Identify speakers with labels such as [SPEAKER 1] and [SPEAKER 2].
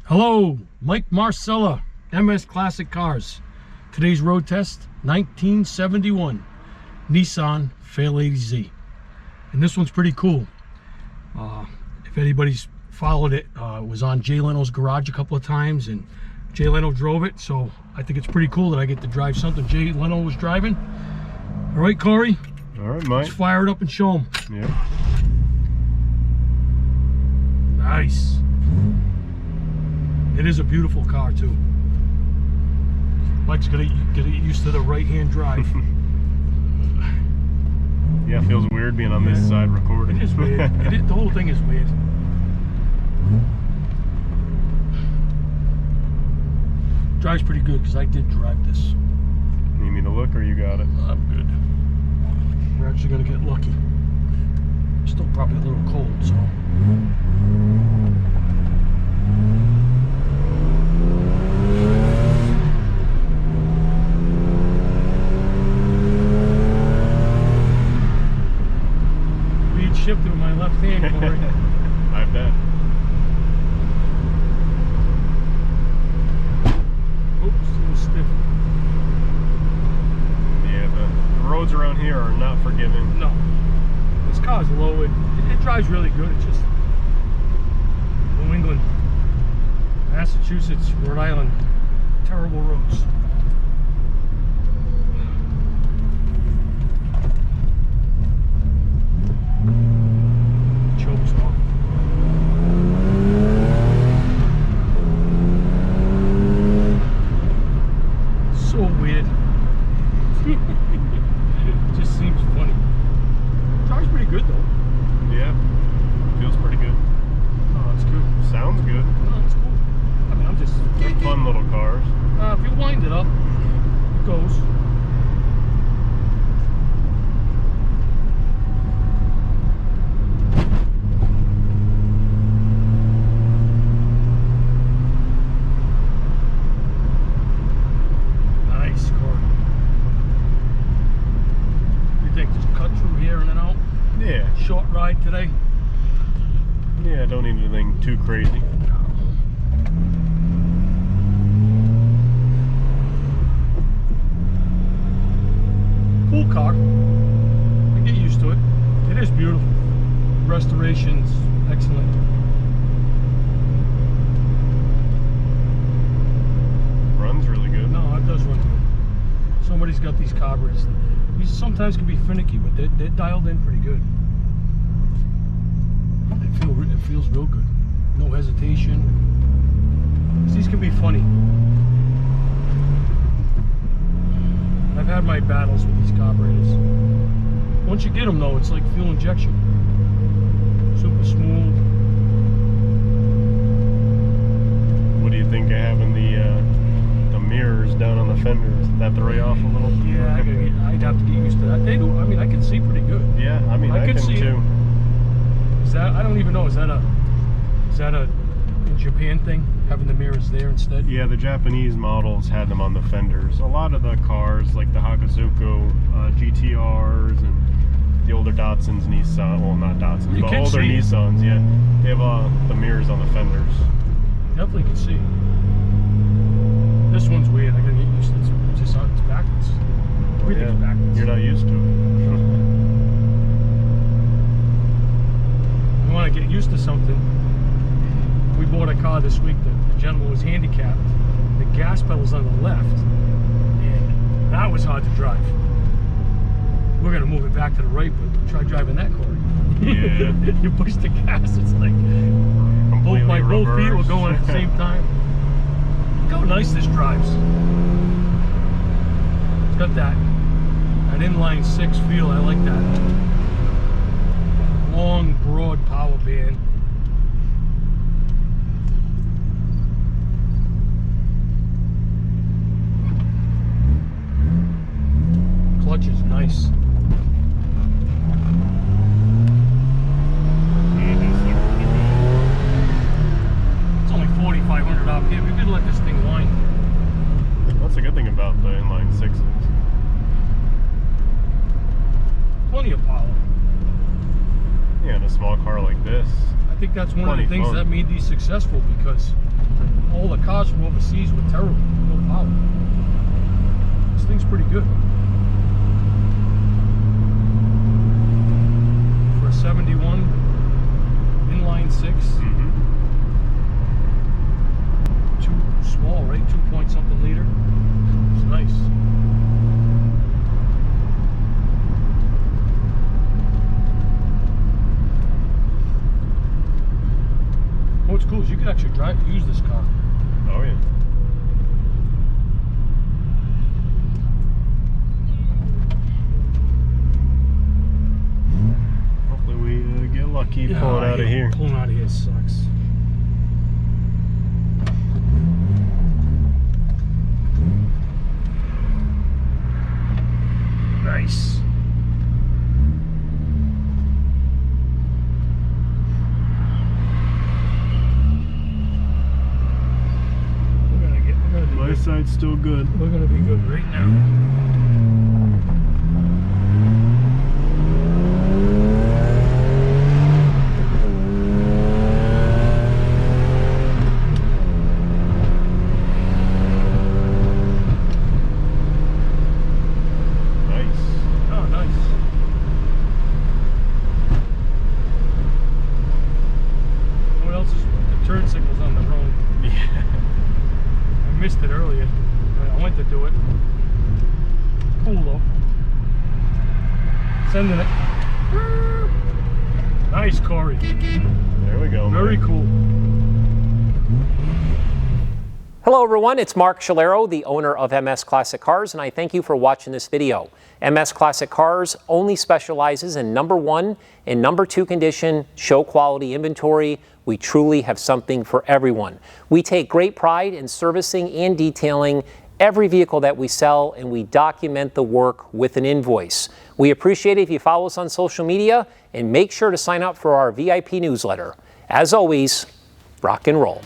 [SPEAKER 1] Hello, Mike Marcella, MS Classic Cars. Today's road test, 1971 Nissan Fairlady Z. And this one's pretty cool. If anybody's followed it, it was on Jay Leno's garage a couple of times, and Jay Leno drove it, so I think it's pretty cool that I get to drive something Jay Leno was driving. All right, Corey?
[SPEAKER 2] All right, Mike.
[SPEAKER 1] Let's fire it up and show him.
[SPEAKER 2] Yep.
[SPEAKER 1] Nice. It is a beautiful car too. Mike's gonna get used to the right-hand drive.
[SPEAKER 2] Yeah, it feels weird being on this side recording.
[SPEAKER 1] It is weird. The whole thing is weird. Drives pretty good because I did drive this.
[SPEAKER 2] Need me to look or you got it?
[SPEAKER 1] I'm good. We're actually gonna get lucky. Still probably a little cold, so. Shifted with my left hand, Corey.
[SPEAKER 2] I bet.
[SPEAKER 1] Oops, a little stiff.
[SPEAKER 2] Yeah, the roads around here are not forgiving.
[SPEAKER 1] No. This car's low. It drives really good. It's just New England, Massachusetts, Rhode Island, terrible roads. Short ride today?
[SPEAKER 2] Yeah, don't need anything too crazy.
[SPEAKER 1] Cool car. I get used to it. It is beautiful. Restoration's excellent.
[SPEAKER 2] Runs really good.
[SPEAKER 1] No, it does run good. Somebody's got these carburetors. These sometimes can be finicky, but they're dialed in pretty good. It feels real good. No hesitation. These can be funny. I've had my battles with these carburetors. Once you get them though, it's like fuel injection. Super smooth.
[SPEAKER 2] What do you think of having the mirrors down on the fenders? Did that throw you off a little?
[SPEAKER 1] Yeah, I'd have to get used to that. They do. I mean, I can see pretty good.
[SPEAKER 2] Yeah, I mean, I can
[SPEAKER 1] see
[SPEAKER 2] too.
[SPEAKER 1] Is that? I don't even know. Is that a in Japan thing? Having the mirrors there instead?
[SPEAKER 2] Yeah, the Japanese models had them on the fenders. A lot of the cars, like the Hakuzuko GTRs and the older Datsuns, Nissan, well, not Datsuns, but older Nissans, yeah, they have the mirrors on the fenders.
[SPEAKER 1] Definitely can see. This one's weird. I gotta get used to it. It's just it's backwards. Everything's backwards.
[SPEAKER 2] You're not used to it.
[SPEAKER 1] You want to get used to something. We bought a car this week. The gentleman was handicapped. The gas pedal's on the left, and that was hard to drive. We're gonna move it back to the right, but try driving that car.
[SPEAKER 2] Yeah.
[SPEAKER 1] You push the gas, it's like both feet were going at the same time. Look how nice this drives. It's got that inline 6 feel. I like that. Long, broad power band. Clutch is nice. It's only 4,500 RPM. You could let this thing whine.
[SPEAKER 2] That's a good thing about the inline 6s.
[SPEAKER 1] Plenty of power.
[SPEAKER 2] Yeah, in a small car like this.
[SPEAKER 1] I I think that's one of the things
[SPEAKER 2] fun.
[SPEAKER 1] that made these successful, because all the cars from overseas were terrible, no power. This thing's pretty good. For a 71 inline 6. Too small, right? 2 point something liter. It's nice. What's cool is you can actually use this car.
[SPEAKER 2] Oh yeah. Hopefully we get lucky pulling out of here.
[SPEAKER 1] Pulling out of here sucks. Nice.
[SPEAKER 2] My side's still good.
[SPEAKER 1] We're gonna be good right now.
[SPEAKER 2] Nice.
[SPEAKER 1] Oh, nice. What else is the turn signal's on the wrong?
[SPEAKER 2] Yeah.
[SPEAKER 1] I missed it earlier. I went to do it. Cool though. Sending it. Nice, Corey.
[SPEAKER 2] There we go.
[SPEAKER 1] Very
[SPEAKER 2] man.
[SPEAKER 1] cool.
[SPEAKER 3] Hello everyone, it's Mark Scholero, the owner of MS Classic Cars, and I thank you for watching this video. MS Classic Cars only specializes in number 1 and number 2 condition, show quality inventory. We truly have something for everyone. We take great pride in servicing and detailing every vehicle that we sell, and we document the work with an invoice. We appreciate it if you follow us on social media, and make sure to sign up for our VIP newsletter. As always, rock and roll.